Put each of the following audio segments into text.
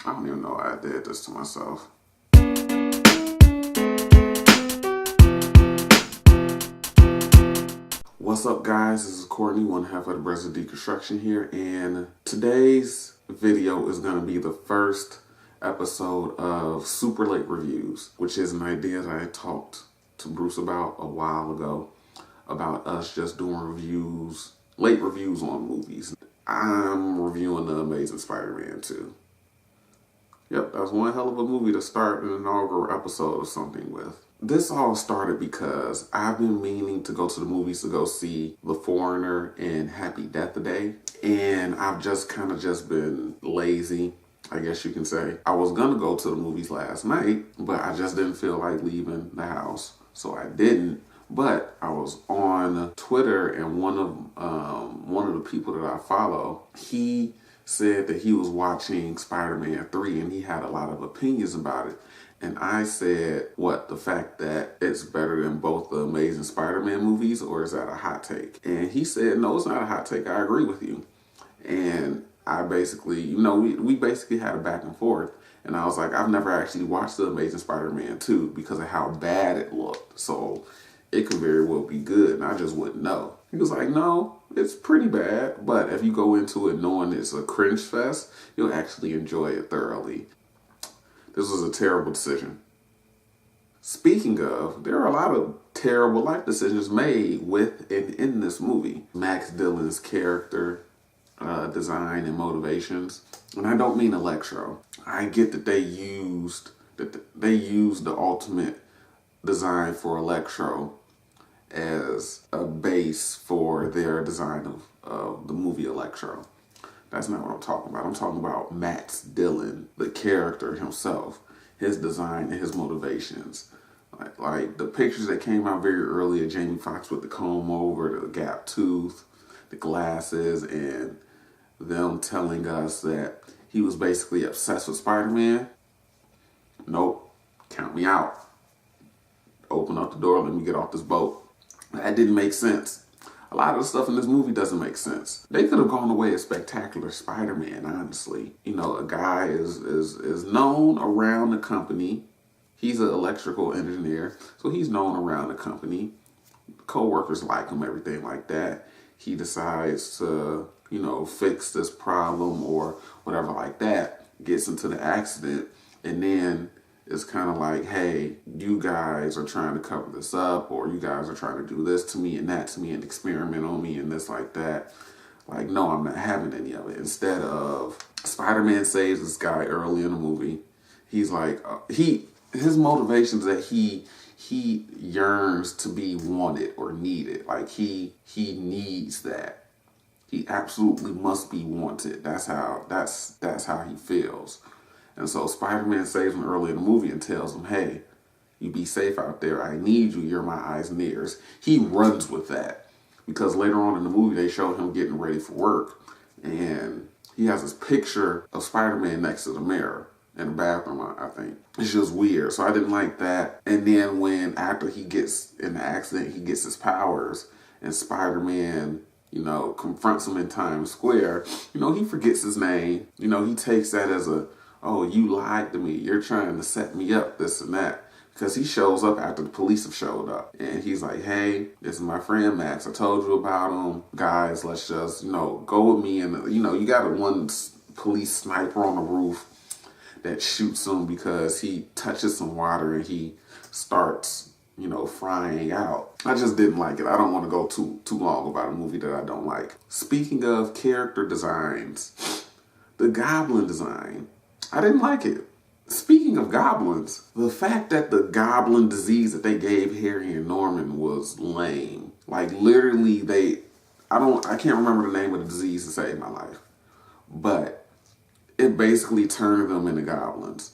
I don't even know why I did this to myself. What's up, guys? This is Courtney, one half of the Brothers of Deconstruction here, and today's video is going to be the first episode of Super Late Reviews, which is an idea that I talked to Bruce about a while ago, about us just doing reviews, late reviews on movies. I'm reviewing The Amazing Spider-Man 2. Yep, that's one hell of a movie to start an inaugural episode of something with. This all started because I've been meaning to go to the movies to go see The Foreigner and Happy Death Day. And I've just kind of been lazy, I guess you can say. I was going to go to the movies last night, but I just didn't feel like leaving the house. So I didn't. But I was on Twitter, and one of the people that I follow, he said that he was watching Spider-Man 3 and he had a lot of opinions about it. And I said, what, the fact that it's better than both the Amazing Spider-Man movies, or is that a hot take? And he said, no, it's not a hot take. I agree with you. And I basically, we basically had a back and forth. And I was like, I've never actually watched the Amazing Spider-Man 2 because of how bad it looked. So it could very well be good, and I just wouldn't know. He was like, no, it's pretty bad, but if you go into it knowing it's a cringe fest, you'll actually enjoy it thoroughly. This was a terrible decision. Speaking of, there are a lot of terrible life decisions made with and in this movie. Max Dillon's character design and motivations, and I don't mean Electro. I get that they used the ultimate design for Electro as a base for their design of the movie Electro. That's not what I'm talking about. I'm talking about Max Dillon, the character himself, his design and his motivations. Like the pictures that came out very early of Jamie Foxx with the comb over, the gap tooth, the glasses, and them telling us that he was basically obsessed with Spider-Man. Nope, count me out. Open up the door, let me get off this boat. That didn't make sense. A lot of the stuff in this movie doesn't make sense. They could have gone the way of Spectacular Spider-Man, honestly. A guy is known around the company. He's an electrical engineer, so he's known around the company. Co-workers like him, everything like that. He decides to, fix this problem or whatever like that. Gets into the accident, and then it's kind of like, hey, you guys are trying to cover this up, or you guys are trying to do this to me and that to me and experiment on me and this like that. Like, no, I'm not having any of it. Instead of Spider-Man saves this guy early in the movie. He's like, his motivation is that he yearns to be wanted or needed. Like he needs that. He absolutely must be wanted. That's how he feels. And so Spider-Man saves him early in the movie and tells him, hey, you be safe out there. I need you. You're my eyes and ears. He runs with that because later on in the movie, they show him getting ready for work. And he has this picture of Spider-Man next to the mirror in the bathroom, I think. It's just weird. So I didn't like that. And then after he gets in the accident, he gets his powers and Spider-Man confronts him in Times Square. He forgets his name. He takes that as oh, you lied to me. You're trying to set me up, this and that. Because he shows up after the police have showed up. And he's like, hey, this is my friend Max. I told you about him. Guys, let's just, go with me. And, you got one police sniper on the roof that shoots him because he touches some water and he starts, frying out. I just didn't like it. I don't want to go too long about a movie that I don't like. Speaking of character designs, the Goblin design, I didn't like it. Speaking of goblins, the fact that the goblin disease that they gave Harry and Norman was lame. Like literally I can't remember the name of the disease to save my life. But it basically turned them into goblins.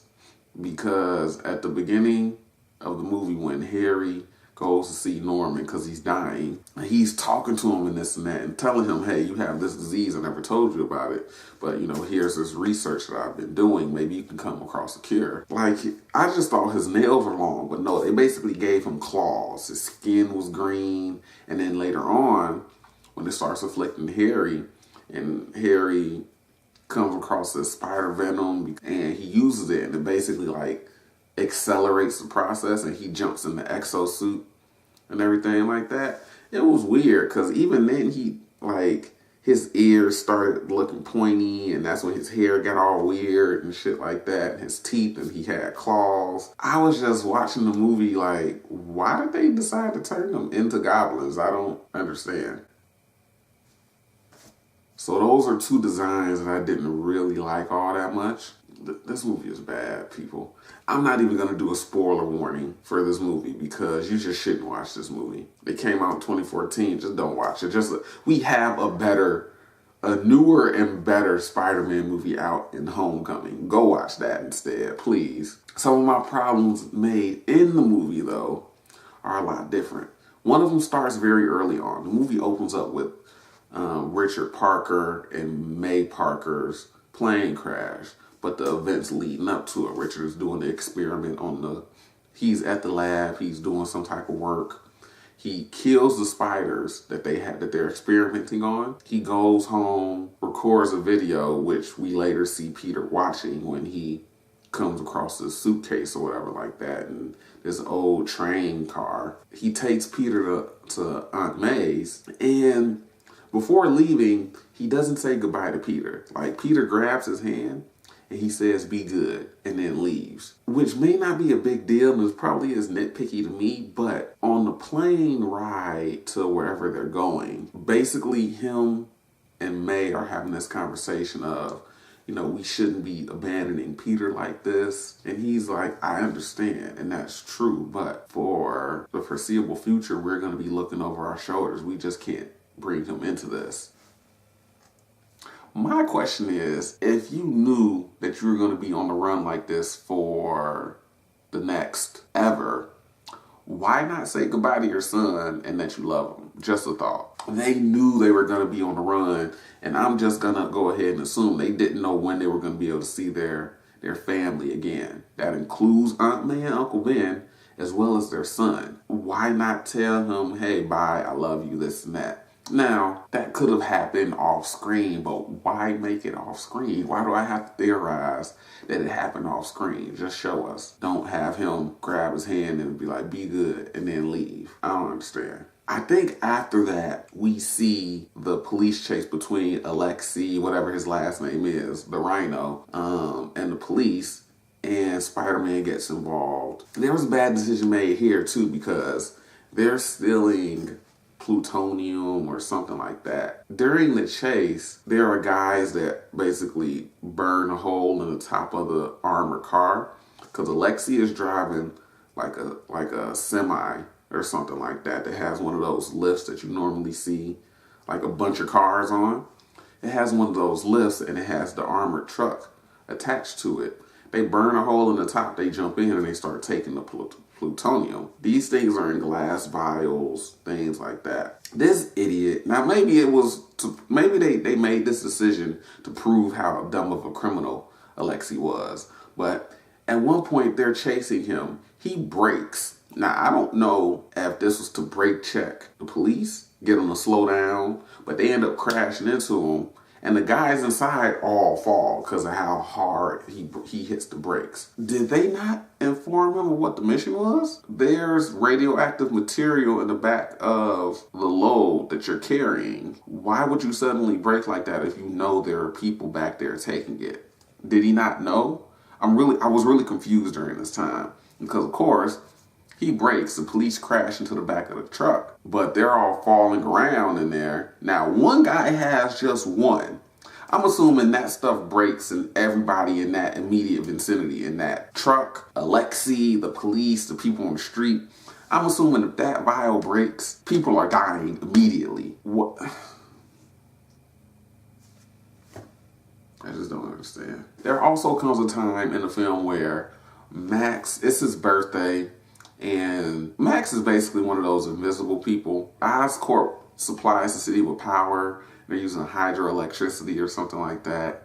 Because at the beginning of the movie when Harry goes to see Norman because he's dying. And he's talking to him and this and that and telling him, hey, you have this disease. I never told you about it. But, here's this research that I've been doing. Maybe you can come across a cure. Like, I just thought his nails were long. But no, they basically gave him claws. His skin was green. And then later on, when it starts afflicting Harry, and Harry comes across this spider venom and he uses it and it basically like accelerates the process and he jumps in the exosuit and everything like that. It was weird because even then he like his ears started looking pointy and that's when his hair got all weird and shit like that, and his teeth, and he had claws. I was just watching the movie like, why did they decide to turn them into goblins? I don't understand. So those are two designs that I didn't really like all that much. This movie is bad, people. I'm not even going to do a spoiler warning for this movie because you just shouldn't watch this movie. It came out in 2014. Just don't watch it. We have a newer and better Spider-Man movie out in Homecoming. Go watch that instead, please. Some of my problems made in the movie, though, are a lot different. One of them starts very early on. The movie opens up with Richard Parker and May Parker's plane crash. But the events leading up to it, Richard is doing the experiment he's at the lab, he's doing some type of work. He kills the spiders that they're experimenting on. He goes home, records a video, which we later see Peter watching when he comes across this suitcase or whatever like that, and this old train car. He takes Peter to Aunt May's, and before leaving, he doesn't say goodbye to Peter. Like, Peter grabs his hand and he says, "Be good," and then leaves. Which may not be a big deal and it probably is nitpicky to me, but on the plane ride to wherever they're going, basically him and May are having this conversation of, we shouldn't be abandoning Peter like this. And he's like, I understand, and that's true, but for the foreseeable future, we're going to be looking over our shoulders. We just can't bring him into this. My question is, if you knew that you were going to be on the run like this for the next ever, why not say goodbye to your son and that you love him? Just a thought. They knew they were going to be on the run, and I'm just going to go ahead and assume they didn't know when they were going to be able to see their family again. That includes Aunt May and Uncle Ben, as well as their son. Why not tell him, hey, bye, I love you, this and that? Now, that could have happened off screen, but why make it off screen? Why do I have to theorize that it happened off screen? Just show us. Don't have him grab his hand and be like, be good, and then leave. I don't understand. I think after that, we see the police chase between Alexei, whatever his last name is, the Rhino, and the police, and Spider-Man gets involved. There was a bad decision made here, too, because they're stealing plutonium or something like that. During the chase, there are guys that basically burn a hole in the top of the armored car because Alexei is driving like a semi or something like that has one of those lifts that you normally see like a bunch of cars on. It has one of those lifts and it has the armored truck attached to it. They burn a hole in the top, they jump in and they start taking the plutonium. These things are in glass vials, things like that. This idiot, now maybe they made this decision to prove how dumb of a criminal Alexei was, but at one point they're chasing him. He brakes. Now, I don't know if this was to brake check the police, get them to slow down, but they end up crashing into him. And the guys inside all fall because of how hard he hits the brakes. Did they not inform him of what the mission was? There's radioactive material in the back of the load that you're carrying. Why would you suddenly brake like that if you know there are people back there taking it? Did he not know? I was really confused during this time because, of course, he brakes, the police crash into the back of the truck, but they're all falling around in there. Now, one guy has just one. I'm assuming that stuff breaks and everybody in that immediate vicinity, in that truck, Alexei, the police, the people on the street. I'm assuming if that vial breaks, people are dying immediately. What? I just don't understand. There also comes a time in the film where Max, it's his birthday, and Max is basically one of those invisible people. Oscorp supplies the city with power. They're using hydroelectricity or something like that.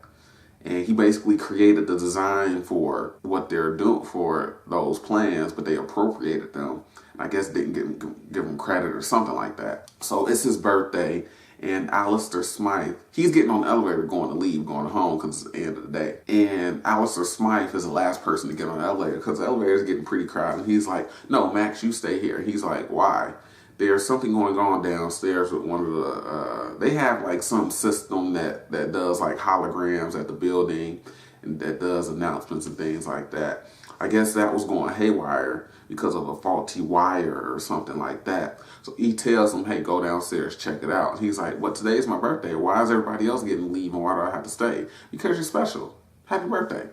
And he basically created the design for what they're doing for those plans, but they appropriated them. I guess didn't give him credit or something like that. So it's his birthday, and Alistair Smythe, he's getting on the elevator going to home because it's the end of the day. And Alistair Smythe is the last person to get on the elevator because the elevator is getting pretty crowded. And he's like, no, Max, you stay here. He's like, why? There's something going on downstairs with one of the, they have like some system that does like holograms at the building and that does announcements and things like that. I guess that was going haywire because of a faulty wire or something like that. So he tells him, hey, go downstairs, check it out. And he's like, well, today's my birthday. Why is everybody else getting leave and why do I have to stay? Because you're special. Happy birthday.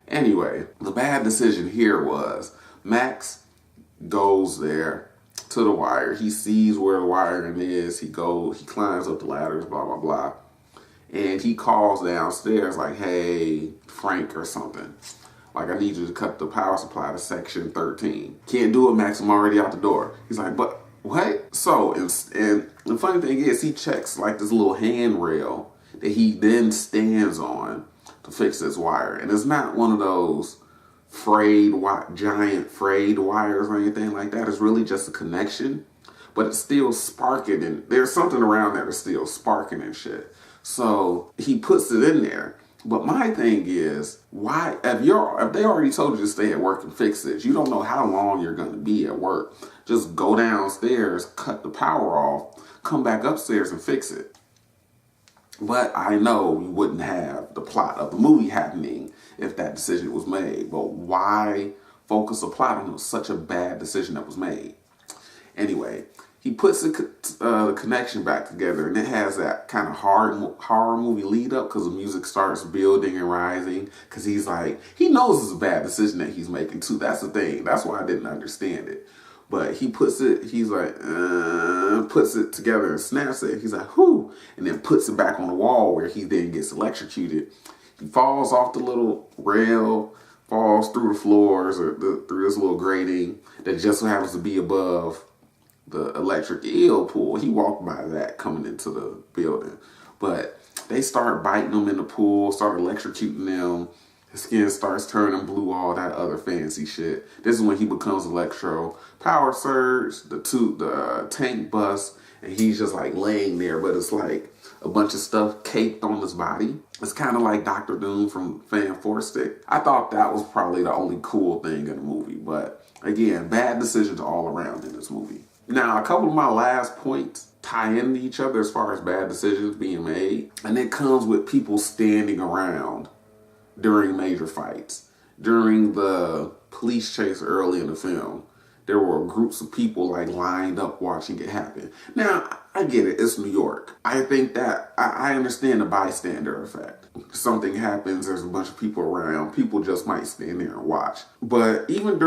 Anyway, the bad decision here was Max goes there to the wire. He sees where the wiring is. He climbs up the ladders, blah, blah, blah. And he calls downstairs like, hey, Frank or something. Like, I need you to cut the power supply to section 13. Can't do it, Max. I'm already out the door. He's like, but what? So, and the funny thing is, he checks like this little handrail that he then stands on to fix this wire. And it's not one of those giant frayed wires or anything like that. It's really just a connection, but it's still sparking, and there's something around there that's still sparking and shit. So he puts it in there. But my thing is, why, if they already told you to stay at work and fix this, you don't know how long you're going to be at work. Just go downstairs, cut the power off, come back upstairs and fix it. But I know you wouldn't have the plot of the movie happening if that decision was made. But why focus a plot on such a bad decision that was made? Anyway, he puts the connection back together, and it has that kind of horror movie lead up because the music starts building and rising. Because he's like, he knows it's a bad decision that he's making too. That's the thing. That's why I didn't understand it. But he puts it together and snaps it. He's like, whoo, and then puts it back on the wall where he then gets electrocuted. He falls off the little rail, falls through the floors or through this little grating that just so happens to be above the electric eel pool. He walked by that coming into the building. But they start biting him in the pool, start electrocuting them. His skin starts turning blue, all that other fancy shit. This is when he becomes Electro. Power surge, the tank busts, and he's just like laying there, but it's like a bunch of stuff caked on his body. It's kind of like Dr. Doom from Fantastic. I thought that was probably the only cool thing in the movie. But again, bad decisions all around in this movie. Now, a couple of my last points tie into each other as far as bad decisions being made. And it comes with people standing around during major fights. During the police chase early in the film, there were groups of people like lined up watching it happen. Now, I get it. It's New York. I think that I understand the bystander effect. Something happens, there's a bunch of people around, people just might stand there and watch. But even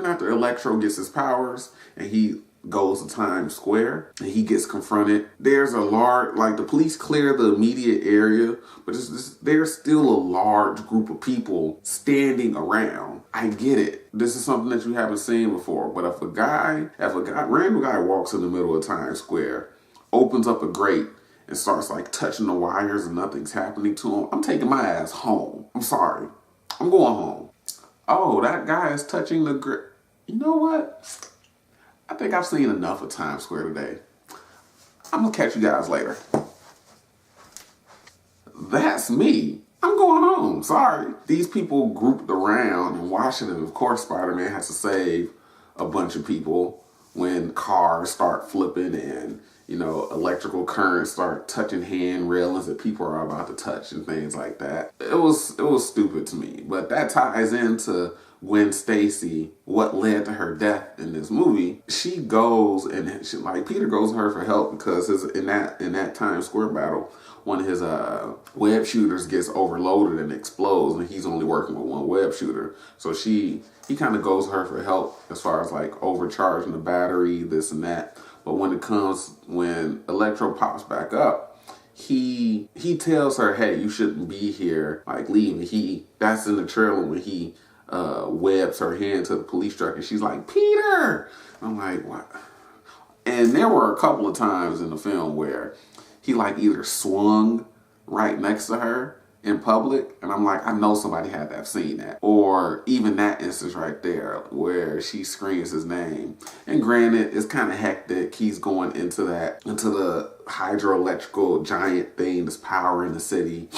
after Electro gets his powers and he goes to Times Square and he gets confronted, there's a large, like the police clear the immediate area, but there's still a large group of people standing around. I get it. This is something that you haven't seen before, but if a random guy walks in the middle of Times Square, opens up a grate and starts like touching the wires and nothing's happening to him, I'm taking my ass home. I'm sorry. I'm going home. Oh, that guy is touching the grate. You know what? I think I've seen enough of Times Square today. I'm going to catch you guys later. That's me. I'm going home. Sorry. These people grouped around in Washington. Of course, Spider-Man has to save a bunch of people when cars start flipping and, electrical currents start touching hand railings that people are about to touch and things like that. It was stupid to me. But that ties into Gwen Stacy, what led to her death in this movie. She goes and Peter goes to her for help because in that Times Square battle, one of his web shooters gets overloaded and explodes, and he's only working with one web shooter. So he kind of goes to her for help as far as like overcharging the battery, this and that. But when Electro pops back up, he tells her, hey, you shouldn't be here, like leave. That's in the trailer when he webs her hand to the police truck and she's like, Peter! I'm like, what? And there were a couple of times in the film where he like either swung right next to her in public, and I'm like, I know somebody had to have seen that. Or even that instance right there where she screams his name. And granted, it's kind of hectic. He's going into the hydroelectrical giant thing that's powering the city.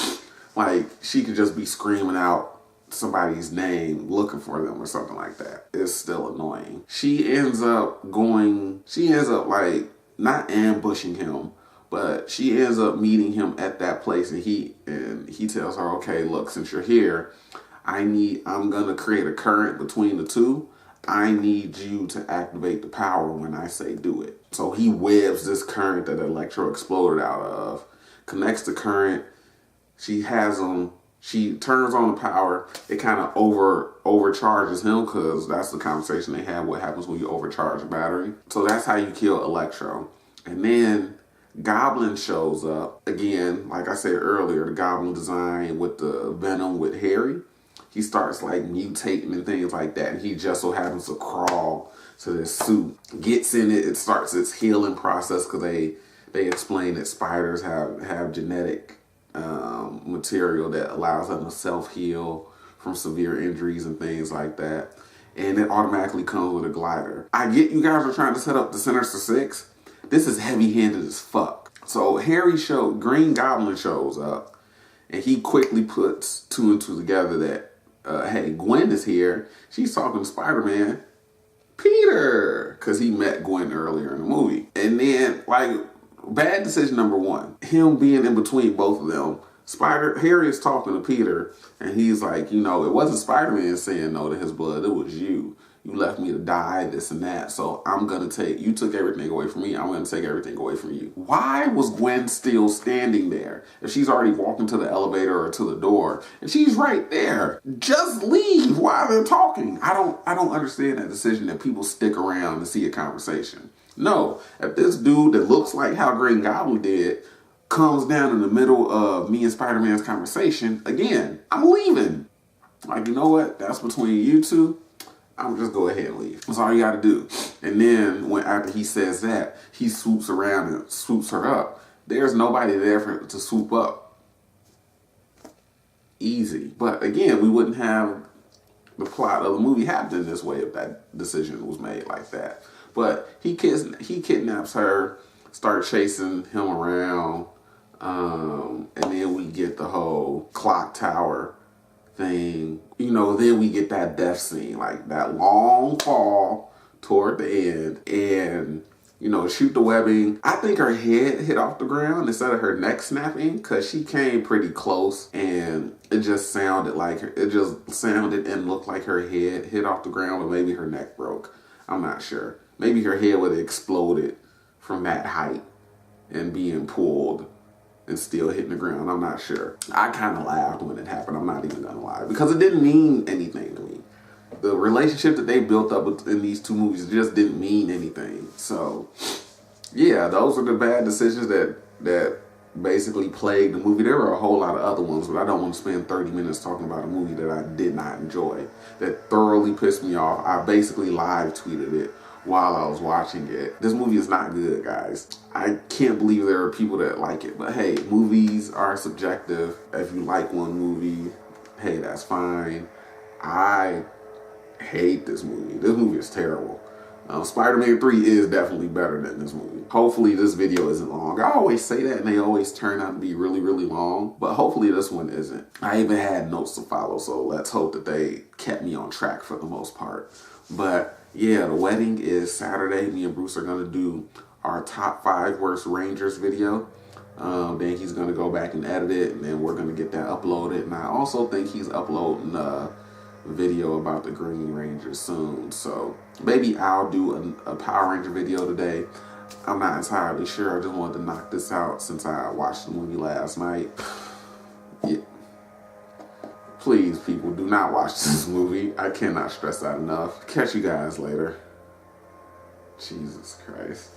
Like, she could just be screaming out somebody's name looking for them or something like that. It's still annoying. She ends up like not ambushing him, but she ends up meeting him at that place, and he tells her, okay, look, since you're here, I'm gonna create a current between the two. I need you to activate the power when I say do it. So he webs this current that Electro exploded out of, connects the current. She has him. She turns on the power. It kind of overcharges him, because that's the conversation they have. What happens when you overcharge a battery? So that's how you kill Electro. And then Goblin shows up again. Like I said earlier, the Goblin design with the venom with Harry. He starts like mutating and things like that, and he just so happens to crawl to this suit, gets in it. It starts its healing process, because they explain that spiders have genetic material that allows them to self-heal from severe injuries and things like that. And it automatically comes with a glider. I get you guys are trying to set up the Sinister Six. This is heavy-handed as fuck. So Green Goblin shows up, and he quickly puts two and two together that, hey, Gwen is here. She's talking to Spider-Man. Peter! Because he met Gwen earlier in the movie. And then, like, bad decision number one, him being in between both of them. Harry is talking to Peter, and he's like, it wasn't Spider-Man saying no to his blood, it was you. You left me to die, this and that, so you took everything away from me, I'm gonna take everything away from you. Why was Gwen still standing there? If she's already walking to the elevator or to the door, and she's right there, just leave while they're talking. I don't understand that decision that people stick around to see a conversation. No, if this dude that looks like how Green Goblin did comes down in the middle of me and Spider-Man's conversation, again, I'm leaving. Like, you know what? That's between you two. I'm just go ahead and leave. That's all you gotta do. And then after he says that, he swoops around and swoops her up. There's nobody there to swoop up. Easy. But again, we wouldn't have the plot of the movie happening this way if that decision was made like that. But he kidnaps her, starts chasing him around, and then we get the whole clock tower thing. Then we get that death scene, like that long fall toward the end, and shoot the webbing. I think her head hit off the ground instead of her neck snapping, because she came pretty close, and it just sounded and looked like her head hit off the ground, but maybe her neck broke. I'm not sure. Maybe her head would have exploded from that height and being pulled and still hitting the ground. I'm not sure. I kind of laughed when it happened. I'm not even gonna lie, because it didn't mean anything to me. The relationship that they built up in these two movies just didn't mean anything. So yeah, those are the bad decisions that basically plagued the movie. There were a whole lot of other ones, but I don't want to spend 30 minutes talking about a movie that I did not enjoy, that thoroughly pissed me off. I basically live tweeted it while I was watching it. This movie is not good, guys. I can't believe there are people that like it, but hey, movies are subjective. If you like one movie, hey, that's fine. I hate this movie. This movie is terrible. Spider-Man 3 is definitely better than this movie. Hopefully this video isn't long. I always say that, and they always turn out to be really, really long, but hopefully this one isn't. I even had notes to follow, so let's hope that they kept me on track for the most part. But yeah, the wedding is Saturday. Me and Bruce are gonna do our top 5 worst Rangers video. Then he's gonna go back and edit it, and then we're gonna get that uploaded. And I also think he's uploading a video about the Green Rangers soon. So maybe I'll do a Power Ranger video today. I'm not entirely sure. I just wanted to knock this out since I watched the movie last night. Yeah. Please, people, do not watch this movie. I cannot stress that enough. Catch you guys later. Jesus Christ.